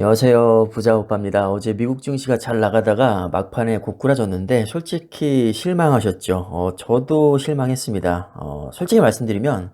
안녕하세요. 부자오빠입니다. 어제 미국 증시가 잘 나가다가 막판에 고꾸라졌는데 솔직히 실망하셨죠? 저도 실망했습니다. 솔직히 말씀드리면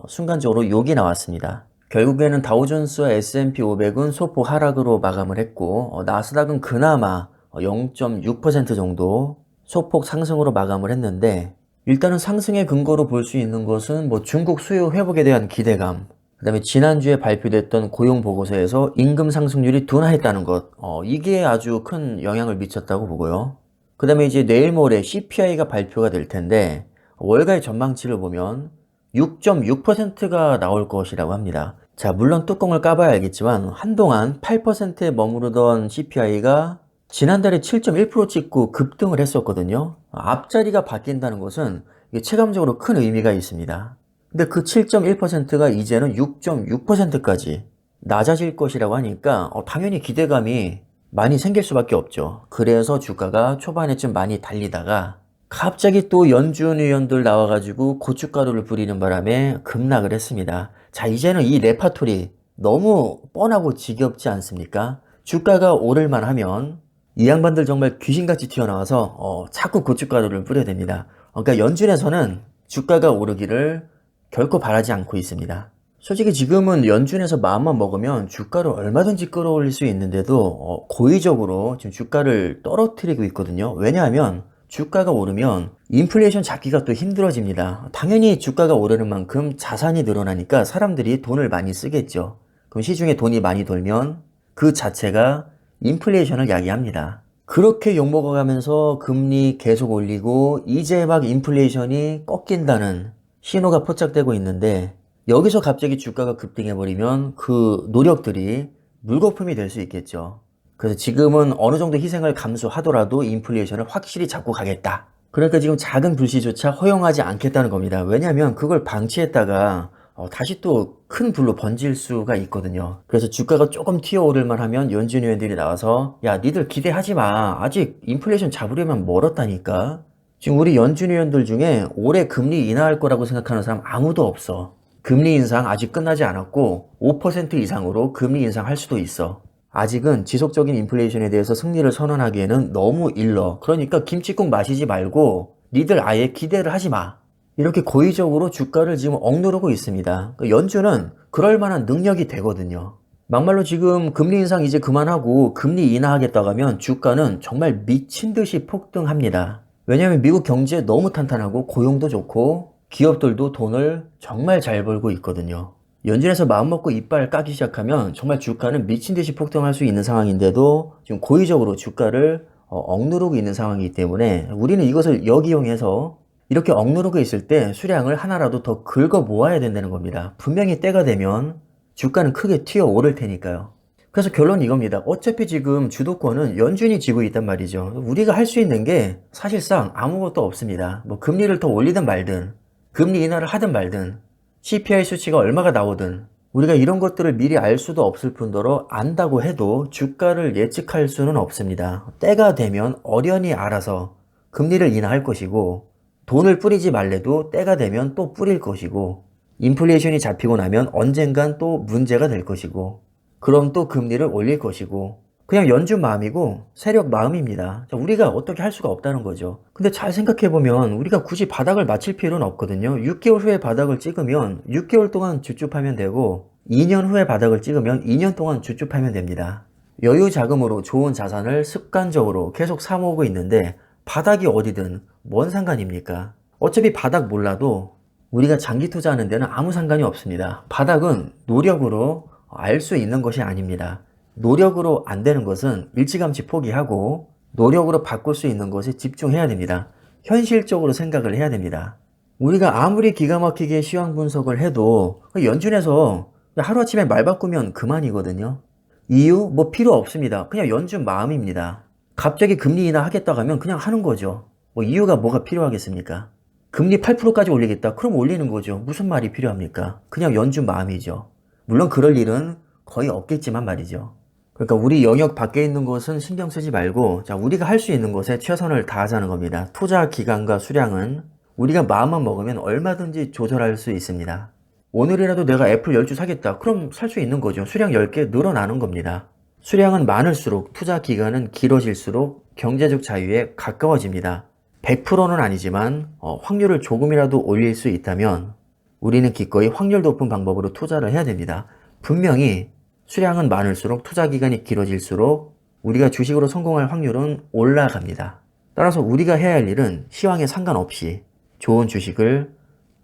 순간적으로 욕이 나왔습니다. 결국에는 다우존스와 S&P 500은 소폭 하락으로 마감을 했고 나스닥은 그나마 0.6% 정도 소폭 상승으로 마감을 했는데, 일단은 상승의 근거로 볼 수 있는 것은 중국 수요 회복에 대한 기대감, 그 다음에 지난주에 발표됐던 고용 보고서에서 임금 상승률이 둔화했다는 것, 이게 아주 큰 영향을 미쳤다고 보고요. 그 다음에 이제 내일 모레 CPI가 발표가 될 텐데, 월가의 전망치를 보면 6.6%가 나올 것이라고 합니다. 자, 물론 뚜껑을 까봐야 알겠지만 한동안 8%에 머무르던 CPI가 지난달에 7.1% 찍고 급등을 했었거든요. 앞자리가 바뀐다는 것은 이게 체감적으로 큰 의미가 있습니다. 근데 그 7.1%가 이제는 6.6%까지 낮아질 것이라고 하니까 당연히 기대감이 많이 생길 수밖에 없죠. 그래서 주가가 초반에 좀 많이 달리다가 갑자기 또 연준 의원들 나와가지고 고춧가루를 뿌리는 바람에 급락을 했습니다. 자, 이제는 이 레파토리 너무 뻔하고 지겹지 않습니까? 주가가 오를만 하면 이 양반들 정말 귀신같이 튀어나와서 자꾸 고춧가루를 뿌려야 됩니다. 그러니까 연준에서는 주가가 오르기를 결코 바라지 않고 있습니다. 솔직히 지금은 연준에서 마음만 먹으면 주가를 얼마든지 끌어올릴 수 있는데도 고의적으로 지금 주가를 떨어뜨리고 있거든요. 왜냐하면 주가가 오르면 인플레이션 잡기가 또 힘들어집니다. 당연히 주가가 오르는 만큼 자산이 늘어나니까 사람들이 돈을 많이 쓰겠죠. 그럼 시중에 돈이 많이 돌면 그 자체가 인플레이션을 야기합니다. 그렇게 욕먹어가면서 금리 계속 올리고 이제 막 인플레이션이 꺾인다는 신호가 포착되고 있는데, 여기서 갑자기 주가가 급등해버리면 그 노력들이 물거품이 될 수 있겠죠. 그래서 지금은 어느 정도 희생을 감수하더라도 인플레이션을 확실히 잡고 가겠다. 그러니까 지금 작은 불씨조차 허용하지 않겠다는 겁니다. 왜냐하면 그걸 방치했다가 다시 또 큰 불로 번질 수가 있거든요. 그래서 주가가 조금 튀어오를만 하면 연준 의원들이 나와서 야, 니들 기대하지 마. 아직 인플레이션 잡으려면 멀었다니까. 지금 우리 연준 의원들 중에 올해 금리 인하할 거라고 생각하는 사람 아무도 없어. 금리 인상 아직 끝나지 않았고 5% 이상으로 금리 인상할 수도 있어. 아직은 지속적인 인플레이션에 대해서 승리를 선언하기에는 너무 일러. 그러니까 김치국 마시지 말고 니들 아예 기대를 하지 마. 이렇게 고의적으로 주가를 지금 억누르고 있습니다. 연준은 그럴 만한 능력이 되거든요. 막말로 지금 금리 인상 이제 그만하고 금리 인하하겠다고 하면 주가는 정말 미친 듯이 폭등합니다. 왜냐하면 미국 경제 너무 탄탄하고 고용도 좋고 기업들도 돈을 정말 잘 벌고 있거든요. 연준에서 마음먹고 이빨 까기 시작하면 정말 주가는 미친 듯이 폭등할 수 있는 상황인데도 지금 고의적으로 주가를 억누르고 있는 상황이기 때문에 우리는 이것을 역이용해서 이렇게 억누르고 있을 때 수량을 하나라도 더 긁어 모아야 된다는 겁니다. 분명히 때가 되면 주가는 크게 튀어 오를 테니까요. 그래서 결론은 이겁니다. 어차피 지금 주도권은 연준이 쥐고 있단 말이죠. 우리가 할 수 있는 게 사실상 아무것도 없습니다. 금리를 더 올리든 말든, 금리 인하를 하든 말든, CPI 수치가 얼마가 나오든, 우리가 이런 것들을 미리 알 수도 없을 뿐더러 안다고 해도 주가를 예측할 수는 없습니다. 때가 되면 어련히 알아서 금리를 인하할 것이고, 돈을 뿌리지 말래도 때가 되면 또 뿌릴 것이고, 인플레이션이 잡히고 나면 언젠간 또 문제가 될 것이고, 그럼 또 금리를 올릴 것이고, 그냥 연준 마음이고 세력 마음입니다. 우리가 어떻게 할 수가 없다는 거죠. 근데 잘 생각해보면 우리가 굳이 바닥을 맞힐 필요는 없거든요. 6개월 후에 바닥을 찍으면 6개월 동안 주줍하면 되고 2년 후에 바닥을 찍으면 2년 동안 주줍하면 됩니다. 여유 자금으로 좋은 자산을 습관적으로 계속 사모으고 있는데 바닥이 어디든 뭔 상관입니까? 어차피 바닥 몰라도 우리가 장기 투자하는 데는 아무 상관이 없습니다. 바닥은 노력으로 알 수 있는 것이 아닙니다. 노력으로 안 되는 것은 일찌감치 포기하고 노력으로 바꿀 수 있는 것에 집중해야 됩니다. 현실적으로 생각을 해야 됩니다. 우리가 아무리 기가 막히게 시황 분석을 해도 연준에서 하루아침에 말 바꾸면 그만이거든요. 이유? 필요 없습니다. 그냥 연준 마음입니다. 갑자기 금리 인하 하겠다고 하면 그냥 하는 거죠. 이유가 뭐가 필요하겠습니까? 금리 8%까지 올리겠다. 그럼 올리는 거죠. 무슨 말이 필요합니까? 그냥 연준 마음이죠. 물론 그럴 일은 거의 없겠지만 말이죠. 그러니까 우리 영역 밖에 있는 것은 신경 쓰지 말고 우리가 할 수 있는 것에 최선을 다하자는 겁니다. 투자 기간과 수량은 우리가 마음만 먹으면 얼마든지 조절할 수 있습니다. 오늘이라도 내가 애플 10주 사겠다. 그럼 살 수 있는 거죠. 수량 10개 늘어나는 겁니다. 수량은 많을수록 투자 기간은 길어질수록 경제적 자유에 가까워집니다. 100%는 아니지만 확률을 조금이라도 올릴 수 있다면 우리는 기꺼이 확률 높은 방법으로 투자를 해야 됩니다. 분명히 수량은 많을수록 투자 기간이 길어질수록 우리가 주식으로 성공할 확률은 올라갑니다. 따라서 우리가 해야 할 일은 시황에 상관없이 좋은 주식을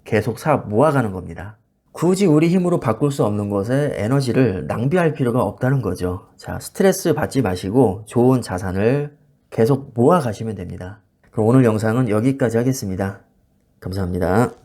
계속 사 모아가는 겁니다. 굳이 우리 힘으로 바꿀 수 없는 것에 에너지를 낭비할 필요가 없다는 거죠. 자, 스트레스 받지 마시고 좋은 자산을 계속 모아 가시면 됩니다. 그럼 오늘 영상은 여기까지 하겠습니다. 감사합니다.